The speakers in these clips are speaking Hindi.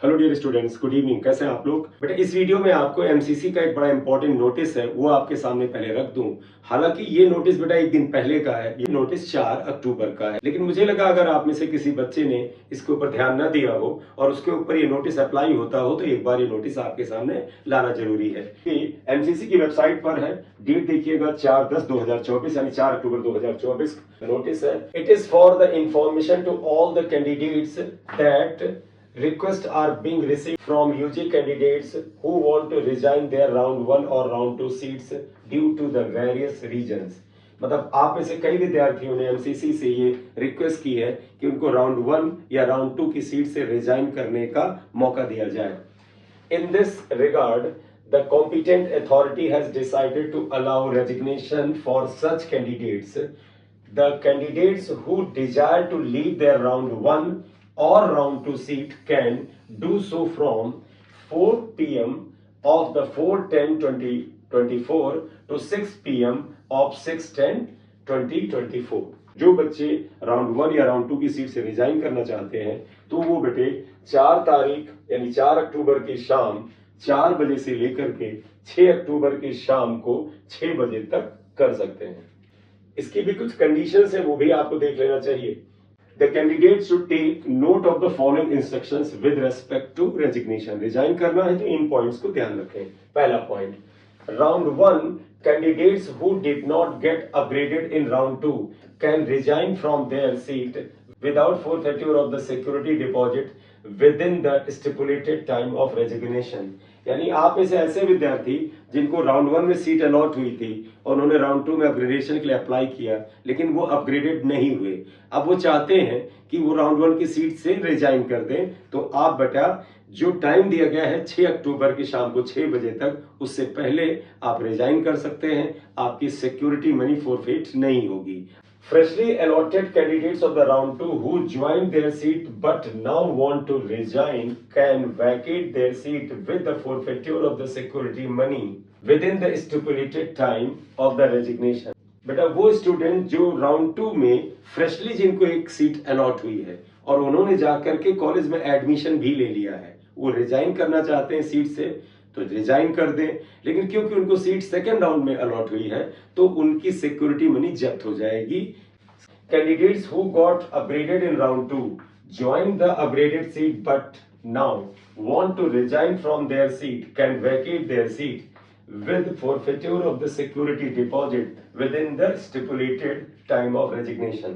Hello dear students, good evening. कैसे हैं आप लोग? बेटा, इस वीडियो में आपको एमसीसी का एक बड़ा इंपॉर्टेंट नोटिस है, वो आपके सामने पहले रख दूं। हालांकि ये नोटिस बेटा एक दिन पहले का है, ये नोटिस 4 अक्टूबर का है, लेकिन मुझे लगा अगर आप में से किसी बच्चे ने इसके ऊपर ध्यान न दिया हो और उसके ऊपर ये नोटिस अप्लाई होता हो तो एक बार ये नोटिस आपके सामने लाना जरूरी है। एमसीसी की वेबसाइट पर है, डेट देखिएगा 4/10/2024 यानी 4 अक्टूबर 2024 नोटिस है। It is for the information to all the candidates that requests are being received from UG candidates who want to resign their round 1 or round 2 seats due to the various reasons। मतलब आप में से कई विद्यार्थियों ने एमसीसी से ये रिक्वेस्ट की है कि उनको राउंड 1 या राउंड 2 की सीट से रिजाइन करने का मौका दिया जाए। In this regard, the competent authority has decided to allow resignation for such candidates। The candidates who desire to leave their round 1 or round 2 seat can do so from 4 p.m. of the 4/10/2024 to 6 p.m. of 6/10/2024। जो बच्चे राउंड 1 या राउंड 2 की सीट से रिजाइन करना चाहते हैं तो वो बेटे 4 तारीख यानी 4 अक्टूबर की शाम 4 बजे से लेकर के 6 अक्टूबर की शाम को 6 बजे तक कर सकते हैं। इसकी भी कुछ कंडीशंस हैं, वो भी आपको देख लेना चाहिए। The candidate should take note of the following instructions with respect to resignation। Resign करना है तो इन पॉइंट्स को ध्यान रखें। पहला point, round 1 candidates who did not get upgraded in round 2 can resign from their seat without forfeiture of the security deposit within the stipulated time of resignation। यानी आप में से ऐसे विद्यार्थी जिनको राउंड 1 में सीट अलॉट हुई थी और उन्होंने राउंड 2 में अपग्रेडेशन के लिए अप्लाई किया लेकिन वो अपग्रेडेड नहीं हुए, अब वो चाहते हैं कि वो राउंड 1 की सीट से रिजाइन कर दें, तो आप बेटा जो टाइम दिया गया है 6 अक्टूबर की शाम को 6 बजे तक, उससे पहले आप रिजाइन कर सकते हैं। आपकी सिक्योरिटी मनी फॉरफिट नहीं होगी। Freshly allotted candidates of the round 2 who joined their seat but now want to resign can vacate their seat with the forfeiture of the security money within the stipulated time of the resignation। बेटा वो स्टूडेंट जो राउंड 2 में फ्रेशली जिनको एक सीट अलॉट हुई है और उन्होंने जाकर के कॉलेज में एडमिशन भी ले लिया है, वो रिजाइन करना चाहते हैं सीट से तो रिजाइन कर दें, लेकिन क्योंकि उनको सीट सेकेंड राउंड में अलॉट हुई है तो उनकी सिक्योरिटी मनी जब्त हो जाएगी। Candidates who got upgraded in round 2 join the upgraded seat but now want to resign from their seat can vacate their seat with forfeiture of the security deposit within the stipulated time of resignation।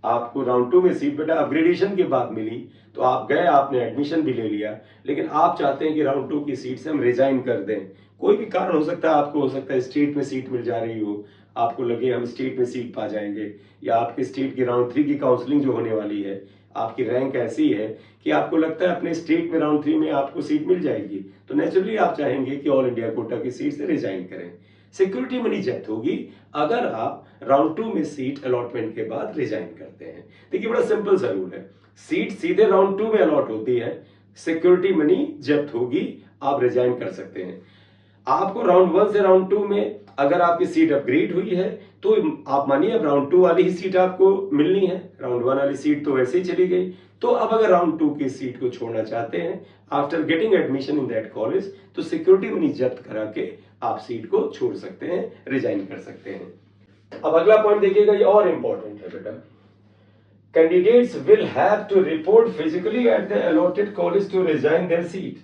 आपको राउंड 2 में सीट बेटा अपग्रेडेशन के बाद मिली तो आप गए, आपने एडमिशन भी ले लिया, लेकिन आप चाहते हैं कि राउंड 2 की सीट से हम रिजाइन कर दें। कोई भी कारण हो सकता है, आपको हो सकता है स्टेट में सीट मिल जा रही हो, आपको लगे हम स्टेट में सीट पा जाएंगे, या आपके स्टेट की राउंड 3 की काउंसलिंग जो होने वाली है, आपकी रैंक ऐसी है कि आपको लगता है अपने स्टेट में राउंड 3 में आपको सीट मिल जाएगी, तो नेचुरली आप चाहेंगे कि ऑल इंडिया कोटा की सीट से रिजाइन करें। सिक्योरिटी मनी जब्त होगी अगर आप राउंड 2 में सीट अलॉटमेंट के बाद रिजाइन करते हैं। देखिए बड़ा सिंपल सा रूल है, सीट सीधे राउंड 2 में अलॉट होती है, सिक्योरिटी मनी जब्त होगी, आप रिजाइन कर सकते हैं। आपको राउंड 1 से राउंड 2 में अगर आपकी सीट अपग्रेड हुई है तो आप मानिए अब राउंड 2 वाली ही सीट आपको मिलनी है, राउंड 1 वाली सीट तो वैसे ही चली गई, तो अब अगर राउंड 2 की सीट को छोड़ना चाहते हैं after getting admission in that college तो सिक्योरिटी मनी जब्त करा के आप सीट को छोड़ सकते हैं, रिजाइन कर सकते हैं। अब अगला पॉइंट देखिएगा, ये और इंपॉर्टेंट है बेटा। Candidates will have to report physically at the allotted college to resign their seat.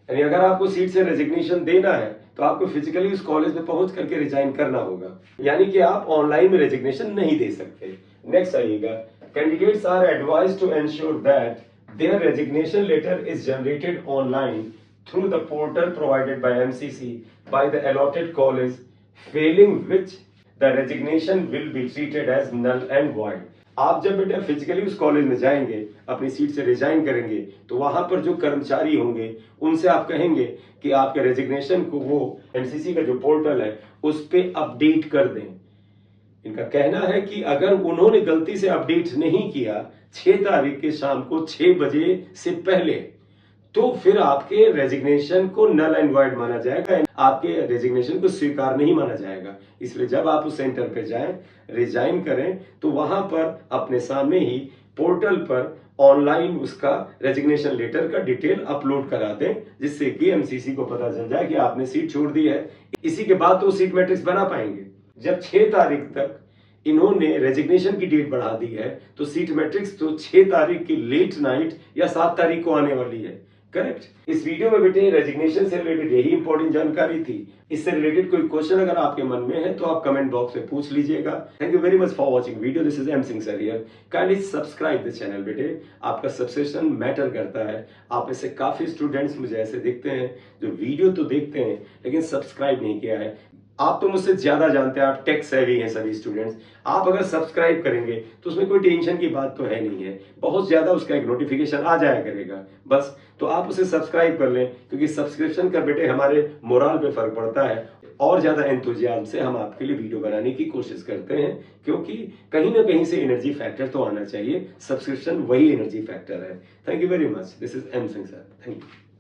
यानी अगर आपको सीट से रेजिग्नेशन देना है तो आपको फिजिकली उस कॉलेज में पहुंच करके रिजाइन करना होगा, यानी कि आप ऑनलाइन में रेजिग्नेशन नहीं दे सकते। नेक्स्ट आइएगा, candidates are advised to ensure that their resignation letter is generated online through the portal provided by MCC by the allotted college, failing which the resignation will be treated as null and void। आप जब बेटा फिजिकली उस कॉलेज में जाएंगे, अपनी सीट से रिजाइन करेंगे, तो वहां पर जो कर्मचारी होंगे उनसे आप कहेंगे कि आपके रेजिग्नेशन को वो एमसीसी का जो पोर्टल है उस पे अपडेट कर दें। इनका कहना है कि अगर उन्होंने गलती से अपडेट नहीं किया 6 तारीख के शाम को 6 बजे से पहले, तो फिर आपके रेजिग्नेशन को नल एंड वॉइड माना जाएगा, आपके रेजिग्नेशन को स्वीकार नहीं माना जाएगा। इसलिए जब आप उस सेंटर पे जाएं, रिजाइन करें, तो वहां पर अपने सामने ही पोर्टल पर ऑनलाइन उसका रेजिग्नेशन लेटर का डिटेल अपलोड करा दें, जिससे कि एमसीसी को पता चल जाए कि आपने सीट छोड़ दी है। इसी के बाद तो सीट मैट्रिक्स बना पाएंगे। जब 6 तारीख तक इन्होंने रेजिग्नेशन की डेट बढ़ा दी है तो सीट मैट्रिक्स तो 6 तारीख की लेट नाइट या 7 तारीख को आने वाली है। करेक्ट। इस वीडियो में बेटे रेजिग्नेशन से रिलेटेड यही इंपॉर्टेंट जानकारी थी। इससे रिलेटेड कोई क्वेश्चन अगर आपके मन में है तो आप कमेंट बॉक्स में पूछ लीजिएगा। Thank you very much for watching video. This is M Singh sir here. Kindly subscribe the channel बेटे। आपका सब्सक्रिप्शन मैटर करता है। आप में से काफी स्टूडेंट्स मुझे ऐसे दिखते हैं जो वीडियो तो देखते हैं लेकिन सब्सक्राइब नहीं किया है। आप तो मुझसे ज्यादा जानते हैं, आप टेक सेवी हैं सभी स्टूडेंट्स। आप अगर सब्सक्राइब करेंगे तो उसमें कोई टेंशन की बात तो है नहीं है, बहुत ज्यादा उसका एक नोटिफिकेशन आ जाया करेगा बस। तो आप उसे सब्सक्राइब कर लें, क्योंकि सब्सक्रिप्शन का बेटे हमारे मोरल पे फर्क पड़ता है। और ज्यादा एंथुजियाज्म से हम आपके लिए वीडियो बनाने की कोशिश करते हैं, क्योंकि कहीं ना कहीं से एनर्जी फैक्टर तो आना चाहिए। सब्सक्रिप्शन वही एनर्जी फैक्टर है। Thank you very much. This is M Singh sir. Thank you.